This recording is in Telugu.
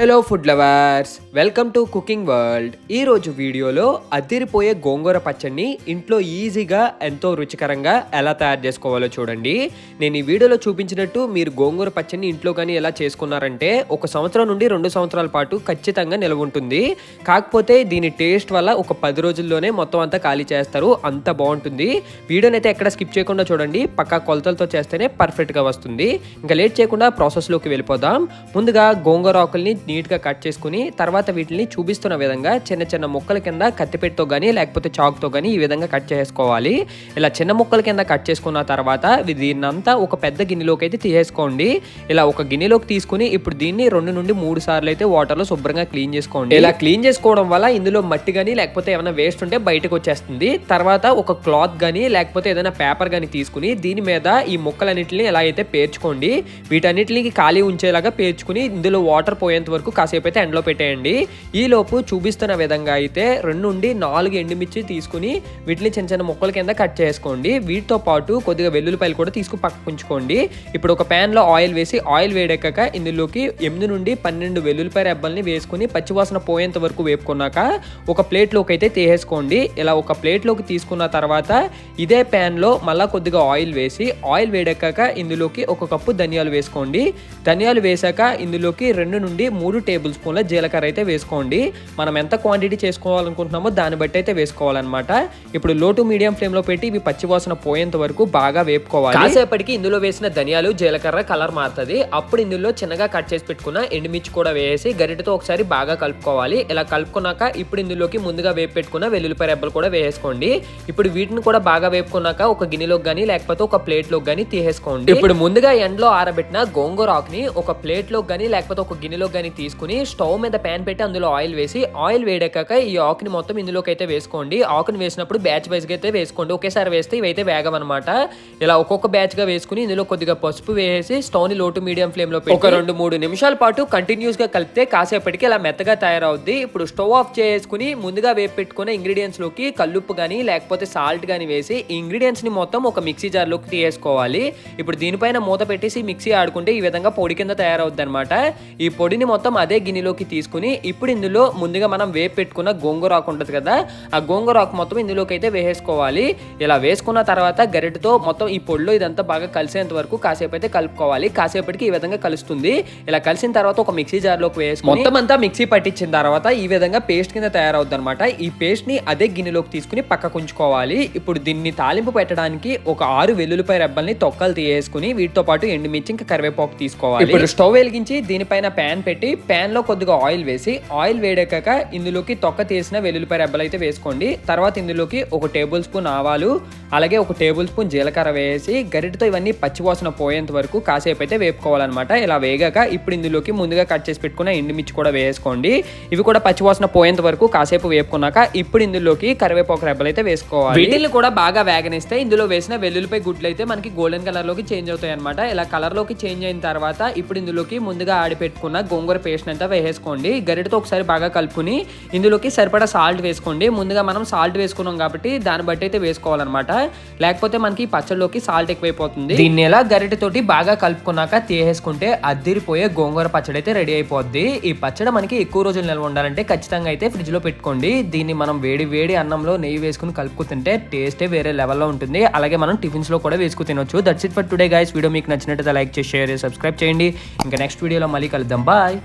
Hello food lovers, welcome to cooking world. ఈరోజు వీడియోలో అదిరిపోయే గోంగూర పచ్చడిని ఇంట్లో ఈజీగా ఎంతో రుచికరంగా ఎలా తయారు చేసుకోవాలో చూడండి. నేను ఈ వీడియోలో చూపించినట్టు మీరు గోంగూర పచ్చడిని ఇంట్లో కానీ ఎలా చేసుకున్నారంటే 1 సంవత్సరం నుండి 2 సంవత్సరాల పాటు ఖచ్చితంగా నిల్వ ఉంటుంది. కాకపోతే దీని టేస్ట్ వల్ల ఒక 10 రోజుల్లోనే మొత్తం అంతా ఖాళీ చేస్తారు, అంత బాగుంటుంది. వీడియోని అయితే ఎక్కడ స్కిప్ చేయకుండా చూడండి, పక్కా కొలతలతో చేస్తేనే పర్ఫెక్ట్గా వస్తుంది. ఇంకా లేట్ చేయకుండా ప్రాసెస్లోకి వెళ్ళిపోదాం. ముందుగా గోంగూర ఆకుల్ని నీట్గా కట్ చేసుకుని తర్వాత వీటిని చూపిస్తున్న విధంగా చిన్న చిన్న ముక్కల కింద కత్తిపెట్టుతో కానీ లేకపోతే చాకుతో కానీ ఈ విధంగా కట్ చేసుకోవాలి. ఇలా చిన్న ముక్కల కింద కట్ చేసుకున్న తర్వాత దీన్నంతా ఒక పెద్ద గిన్నెలోకి అయితే తీసేసుకోండి. ఇలా ఒక గిన్నెలోకి తీసుకుని ఇప్పుడు దీన్ని 2 నుండి 3 సార్లు అయితే వాటర్లో శుభ్రంగా క్లీన్ చేసుకోండి. ఇలా క్లీన్ చేసుకోవడం వల్ల ఇందులో మట్టి కానీ లేకపోతే ఏమైనా వేస్ట్ ఉంటే బయటకు వచ్చేస్తుంది. తర్వాత ఒక క్లాత్ కానీ లేకపోతే ఏదైనా పేపర్ కానీ తీసుకుని దీని మీద ఈ ముక్కలన్నింటినీ ఎలా అయితే పేర్చుకోండి. వీటన్నిటిని ఖాళీ ఉంచేలాగా పేర్చుకుని ఇందులో వాటర్ పోయేంత వరకు కాసేపు అయితే ఎండలో పెట్టేయండి. ఈలోపు చూపిస్తున్న విధంగా అయితే 2 నుండి 4 ఎండుమిర్చి తీసుకుని వీటిని చిన్న చిన్న ముక్కల కింద కట్ చేసుకోండి. వీటితో పాటు కొద్దిగా వెల్లుల్లిపాయలు కూడా తీసుకుని పక్కకు ఉంచుకోండి. ఇప్పుడు ఒక ప్యాన్ లో ఆయిల్ వేసి ఆయిల్ వేడెక్కాక ఇందులోకి 8 నుండి 12 వెల్లుల్లిపాయ రెబ్బల్ని వేసుకుని పచ్చివాసన పోయేంత వరకు వేపుకున్నాక ఒక ప్లేట్ లోకి అయితే తీసేసుకోండి. ఇలా ఒక ప్లేట్ లోకి తీసుకున్న తర్వాత ఇదే ప్యాన్ లో మళ్ళా కొద్దిగా ఆయిల్ వేసి ఆయిల్ వేడెక్కాక ఇందులోకి 1 కప్పు ధనియాలు వేసుకోండి. ధనియాలు వేసాక ఇందులోకి 2 నుండి 3 టేబుల్ స్పూన్ల జీలకర్ర అయితే వేసుకోండి. మనం ఎంత క్వాంటిటీ చేసుకోవాలనుకుంటున్నామో దాన్ని బట్టి అయితే వేసుకోవాలన్నమాట. ఇప్పుడు లో టు మీడియం ఫ్లేమ్ లో పెట్టి ఇవి పచ్చివాసన పోయేంత వరకు బాగా వేపుకోవాలి. కాసేపటికి ఇందులో వేసిన ధనియాలు జీలకర్ర కలర్ మారుతుంది. అప్పుడు ఇందులో చిన్నగా కట్ చేసి పెట్టుకున్న ఎండుమిర్చి కూడా వేసి గరిటతో ఒకసారి బాగా కలుపుకోవాలి. ఇలా కలుపుకున్నాక ఇప్పుడు ఇందులోకి ముందుగా వేపు పెట్టుకున్న వెల్లుల్లిపాయ రెబ్బలు కూడా వేసుకోండి. ఇప్పుడు వీటిని కూడా బాగా వేపుకున్నాక ఒక గిన్నెలోకి కానీ లేకపోతే ఒక ప్లేట్ లోకి కానీ తీసేసుకోండి. ఇప్పుడు ముందుగా ఎండలో ఆరబెట్టిన గోంగూర ఆకుని ఒక ప్లేట్ లోకి కానీ లేకపోతే ఒక గిన్నెలోకి కానీ తీసుకుని స్టవ్ మీద ప్యాన్ పెట్టి అందులో ఆయిల్ వేసి ఆయిల్ వేడెక్కాక ఈ ఆకుని మొత్తం ఇందులోకి అయితే వేసుకోండి. ఆకుని వేసినప్పుడు బ్యాచ్ వైజ్ గా అయితే వేసుకోండి, ఒకేసారి వేస్తే ఇవైతే వేగమన్నమాట. ఇలా ఒక్కొక్క బ్యాచ్ గా వేసుకుని ఇందులో కొద్దిగా పసుపు వేసి స్టవ్ ని లో టు మీడియం ఫ్లేమ్ లో పెట్టి ఒక 2-3 నిమిషాల పాటు కంటిన్యూస్ గా కలిపితే కాసేపటికి ఇలా మెత్తగా తయారవుద్ది. ఇప్పుడు స్టవ్ ఆఫ్ చేసుకుని ముందుగా వేపు పెట్టుకున్న ఇంగ్రీడియంట్స్ లోకి కల్లుప్పు గానీ లేకపోతే సాల్ట్ గానీ వేసి ఈ ఇంగ్రీడియంట్స్ ని మొత్తం ఒక మిక్సీ జార్ లోకి తీసుకోవాలి. ఇప్పుడు దీనిపైన మూత పెట్టేసి మిక్సీ ఆడుకుంటే ఈ విధంగా పొడి కింద తయారవుద్ది అనమాట. ఈ పొడిని మొత్తం అదే గిన్నెలోకి తీసుకుని ఇప్పుడు ఇందులో ముందుగా మనం వేపు పెట్టుకున్న గోంగూర ఆకు ఉంటుంది కదా, ఆ గోంగూర ఆకు మొత్తం ఇందులోకి అయితే వేసేసుకోవాలి. ఇలా వేసుకున్న తర్వాత గరిటతో మొత్తం ఈ పొడిలో ఇదంతా బాగా కలిసేంత వరకు కాసేపు అయితే కలుపుకోవాలి. కాసేపటికి ఈ విధంగా కలుస్తుంది. ఇలా కలిసిన తర్వాత ఒక మిక్సీ జార్ లోకి వేసుకుని మొత్తం అంతా మిక్సీ పట్టించిన తర్వాత ఈ విధంగా పేస్ట్ కింద తయారవుద్ది అనమాట. ఈ పేస్ట్ ని అదే గిన్నెలోకి తీసుకుని పక్కకు ఉంచుకోవాలి. ఇప్పుడు దీన్ని తాలింపు పెట్టడానికి ఒక 6 వెల్లుల్లిపాయ రెబ్బల్ని తొక్కలు తీసేసుకుని వీటితో పాటు ఎండుమిర్చి ఇంకా కరివేపాకు తీసుకోవాలి. ఇప్పుడు స్టవ్ వెలిగించి దీనిపైన ప్యాన్ పెట్టి ప్యాన్ లో కొద్దిగా ఆయిల్ వేసి ఆయిల్ వేడెక్కాక ఇందులోకి తొక్క తీసిన వెల్లుల్లిపాయ రెబ్బలు అయితే వేసుకోండి. తర్వాత ఇందులోకి 1 టేబుల్ స్పూన్ ఆవాలు అలాగే 1 టేబుల్ స్పూన్ జీలకర్ర వేసి గరిటతో ఇవన్నీ పచ్చివాసన పోయేంత వరకు కాసేపు అయితే వేపుకోవాలన్నమాట. ఇలా వేగాక ఇప్పుడు ఇందులోకి ముందుగా కట్ చేసి పెట్టుకున్న ఎండుమిర్చి కూడా వేసుకోండి. ఇవి కూడా పచ్చివాసన పోయేంత వరకు కాసేపు వేపుకున్నాక ఇప్పుడు ఇందులోకి కరివేపాకు రెబ్బలు అయితే వేసుకోవాలి. వీటిని కూడా బాగా వేగనిస్తే ఇందులో వేసిన వెల్లుల్లిపాయ గుడ్లు అయితే మనకి గోల్డెన్ కలర్ లోకి చేంజ్ అవుతాయి అనమాట. ఇలా కలర్ లోకి చేంజ్ అయిన తర్వాత ఇప్పుడు ఇందులోకి ముందుగా ఆడి పెట్టుకున్న గోంగూర పేస్ట్ అంతా వేసేసుకోండి. గరిటతో ఒకసారి బాగా కలుపుకుని ఇందులోకి సరిపడా సాల్ట్ వేసుకోండి. ముందుగా మనం సాల్ట్ వేసుకున్నాం కాబట్టి దాన్ని బట్టి అయితే వేసుకోవాలన్నమాట, లేకపోతే మనకి పచ్చడిలోకి సాల్ట్ ఎక్కువైపోతుంది. దీన్ని ఎలా గరిటతోటి బాగా కలుపుకున్నాక తీసేసుకుంటే అద్దిరిపోయే గోంగూర పచ్చడి అయితే రెడీ అయిపోద్ది. ఈ పచ్చడి మనకి ఎక్కువ రోజులు నిల్వ ఉండాలంటే ఖచ్చితంగా అయితే ఫ్రిడ్జ్ లో పెట్టుకోండి. దీన్ని మనం వేడి వేడి అన్నంలో నెయ్యి వేసుకుని కలుపుకు తింటే టేస్టే వేరే లెవెల్లో ఉంటుంది. అలాగే మనం టిఫిన్స్ లో కూడా వేసుకు తినొచ్చు. That's it for today guys. Video మీకు నచ్చినట్లయితే లైక్ చేసి షేర్ సబ్స్క్రైబ్ చేయండి. ఇంకా నెక్స్ట్ వీడియోలో మళ్ళీ కలుద్దాం. బాయ్.